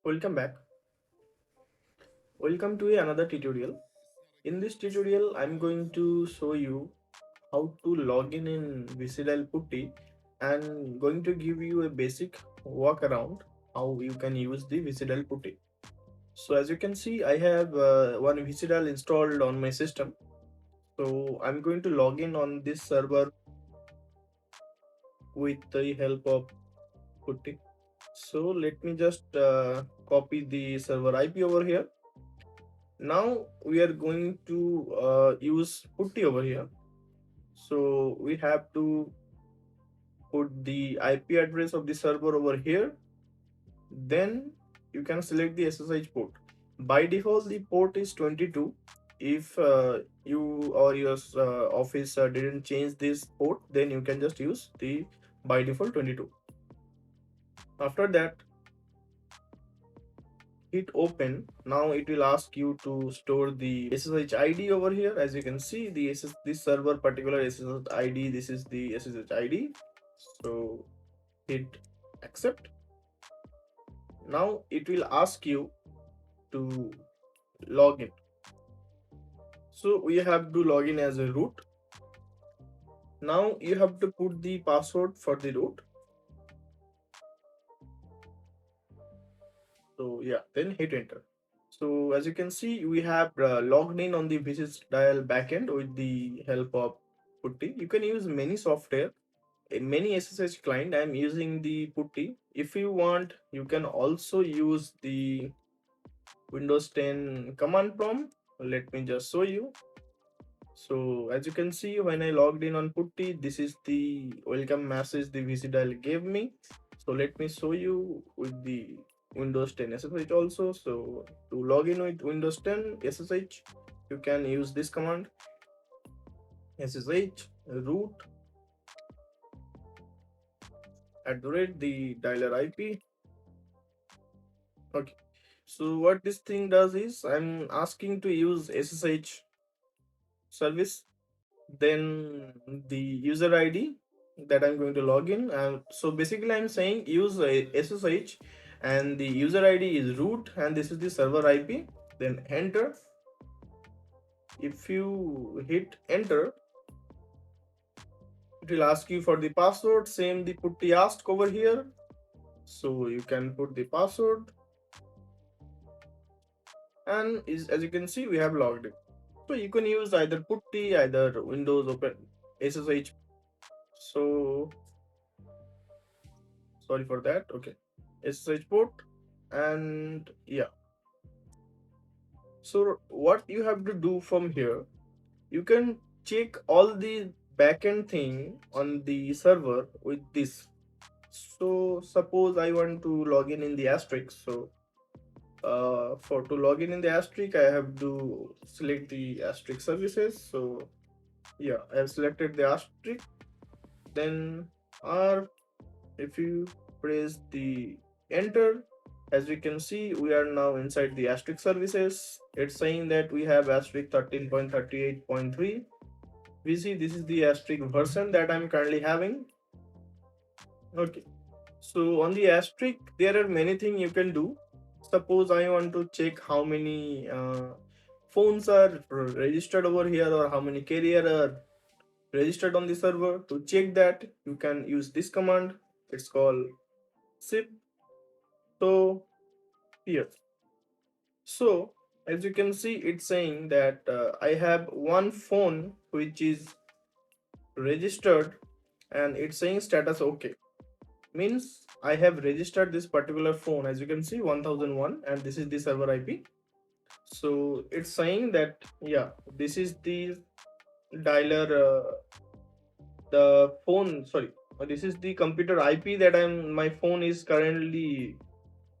Welcome back. Welcome to another tutorial. In this tutorial, I'm going to show you how to log in Vicidial PuTTY and going to give you a basic walk around how you can use the Vicidial PuTTY. So as you can see, I have one Vicidial installed on my system. So I'm going to log in on this server with the help of PuTTY. So let me just copy the server IP over here. Now we are going to use PuTTY over here. So we have to put the IP address of the server over here. Then you can select the SSH port. By default, the port is 22. If you or your office didn't change this port, then you can just use the by default 22. After that, hit open. Now it will ask you to store the SSH ID over here. As you can see, this server particular SSH ID, this is the SSH ID. So hit accept. Now it will ask you to log in. So we have to log in as a root. Now you have to put the password for the root. So yeah, then hit enter. So as you can see, we have logged in on the Vicidial backend with the help of PuTTY. You can use many software, many SSH client. I'm using the PuTTY. If you want, you can also use the Windows 10 command prompt. Let me just show you. So as you can see, when I logged in on PuTTY, this is the welcome message the Vicidial gave me. So let me show you with the Windows 10 SSH also. So to log in with Windows 10 SSH, you can use this command SSH root @ the dialer IP. Okay. So what this thing does is I'm asking to use SSH service, then the user ID that I'm going to log in. So basically I'm saying use SSH and the user ID is root and this is the server IP, then enter. If you hit enter, it will ask you for the password, same the PuTTY asked over here. So you can put the password and as you can see, we have logged in. So you can use either PuTTY, either Windows Open SSH. So sorry for that. Okay, SSH port, and yeah. So what you have to do from here, you can check all the backend thing on the server with this. So suppose I want to log in the Asterisk. So for to log in the Asterisk, I have to select the Asterisk services. So yeah, I have selected the Asterisk. Then R, if you press the enter, as we can see, we are now inside the Asterisk services. It's saying that we have Asterisk 13.38.3. We see this is the Asterisk version that I'm currently having. Okay, so on the Asterisk there are many things you can do. Suppose I want to check how many phones are registered over here or how many carrier are registered on the server. To check that, you can use this command. It's called SIP. So here, so as you can see, it's saying that I have one phone which is registered and it's saying status okay, means I have registered this particular phone. As you can see, 1001, and this is the server IP. So it's saying that yeah, this is the dialer, the phone, sorry, this is the computer IP that my phone is currently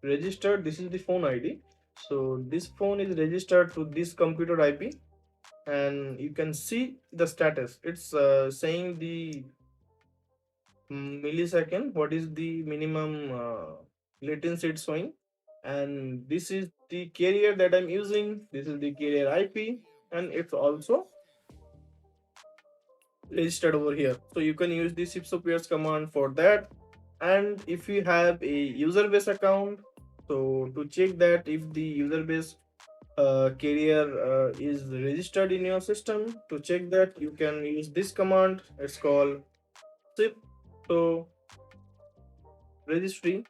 registered. This is the phone ID. So this phone is registered to this computer IP, and you can see the status. It's saying the millisecond, what is the minimum latency it's showing, and this is the carrier that I'm using. This is the carrier IP, and it's also registered over here. So you can use the SIP command for that. And if you have a user base account, So to check that if the user base carrier is registered in your system, to check that you can use this command. It's called SIP. So registry.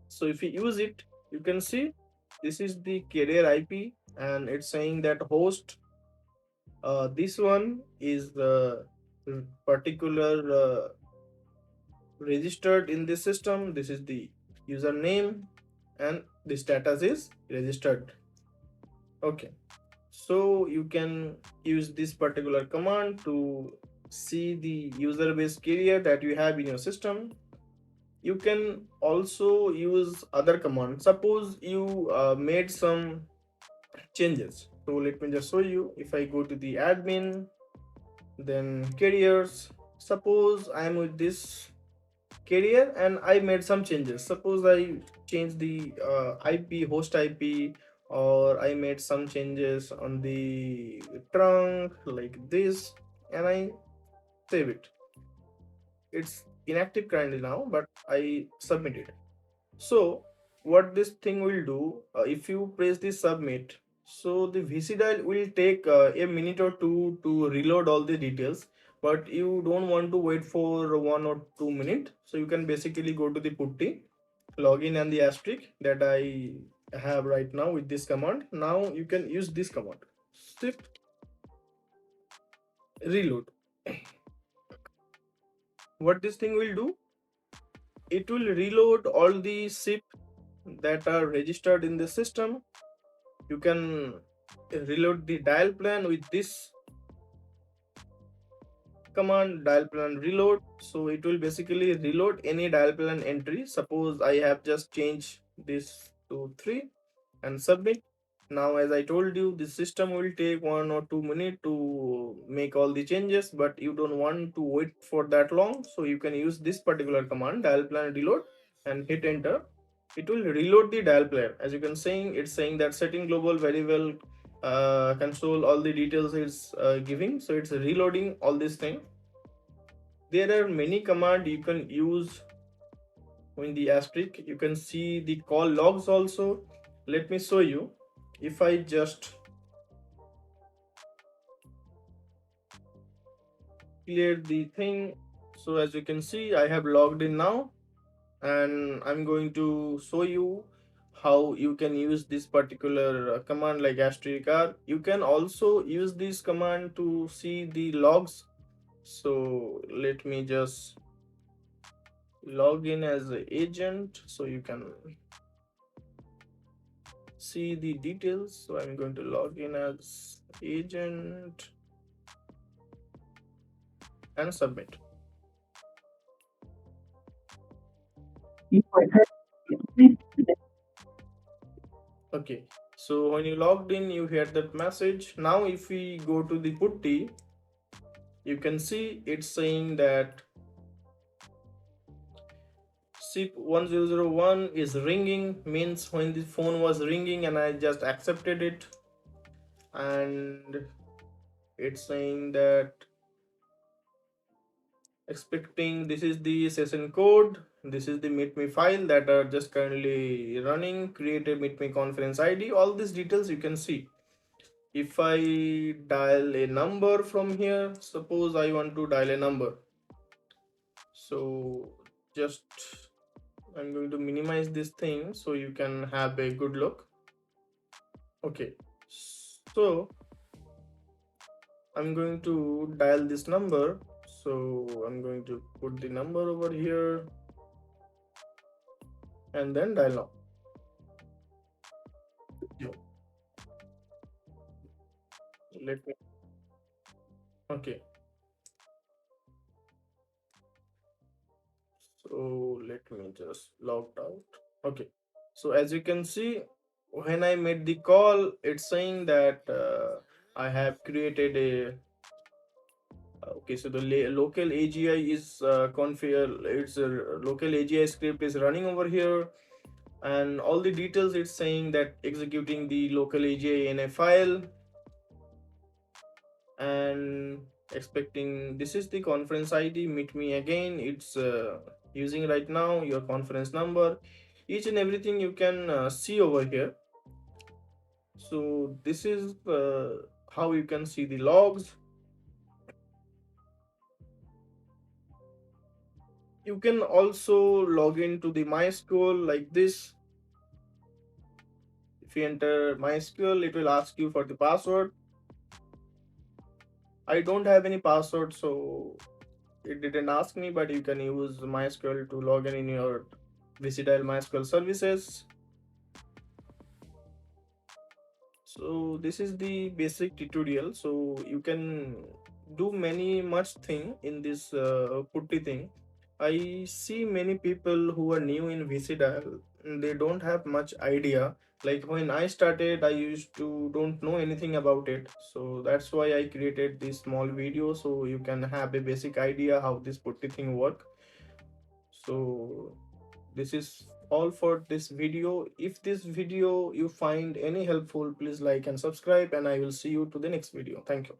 So if you use it, you can see this is the carrier IP, and it's saying that host, this one is the particular registered in this system. This is the username, and the status is registered. Okay, so you can use this particular command to see the user base carrier that you have in your system. You can also use other commands. Suppose you made some changes. So let me just show you. If I go to the admin, then carriers, suppose I am with this carrier and I made some changes. Suppose I changed the IP, host IP, or I made some changes on the trunk like this, and I save it. It's inactive currently now, but I submit it. So what this thing will do, if you press the submit, so the Vicidial will take a minute or two to reload all the details, but you don't want to wait for 1 or 2 minutes. So you can basically go to the PuTTY, login and the asterisk that I have right now with this command. Now you can use this command, SIP reload. What this thing will do, it will reload all the SIP that are registered in the system. You can reload the dial plan with this command, dial plan reload. So it will basically reload any dial plan entry. Suppose I have just changed this to 3 and submit. Now as I told you, the system will take 1 or 2 minutes to make all the changes, but you don't want to wait for that long. So you can use this particular command, dial plan reload, and hit enter. It will reload the dial plan. As you can see, it's saying that setting global variable console, all the details it's giving. So it's reloading all this thing. There are many commands you can use in the asterisk. You can see the call logs also. Let me show you. If I just clear the thing, so as you can see, I have logged in now, and I'm going to show you how you can use this particular command like asterisk r. You can also use this command to see the logs. So let me just log in as an agent so you can see the details. So I'm going to log in as agent and submit. Okay, so when you logged in, you hear that message. Now if we go to the PuTTY, you can see it's saying that SIP 1001 is ringing, means when the phone was ringing and I just accepted it, and it's saying that expecting, this is the session code, this is the meetme file that are just currently running, create a meetme conference ID, all these details you can see. If I dial a number from here, suppose I want to dial a number, so just I'm going to minimize this thing so you can have a good look. Okay, so I'm going to dial this number, so I'm going to put the number over here and then dial now. Let me, okay, so let me just log out. Okay, so as you can see, when I made the call, it's saying that I have created a okay, so the local AGI is configure, it's a local AGI script is running over here, and all the details it's saying that executing the local AGI in a file and expecting, this is the conference ID, meet me again, it's using right now your conference number. Each and everything you can see over here. So this is how you can see the logs. You can also log into the MySQL like this. If you enter MySQL, it will ask you for the password. I don't have any password, so it didn't ask me, but you can use MySQL to log in your Vicidial MySQL services. So this is the basic tutorial. So you can do many much thing in this PuTTY thing. I see many people who are new in Vicidial. They don't have much idea. Like when I started, I used to don't know anything about it. So that's why I created this small video so you can have a basic idea how this PuTTY thing work. So this is all for this video. If this video you find any helpful, please like and subscribe, and I will see you to the next video. Thank you.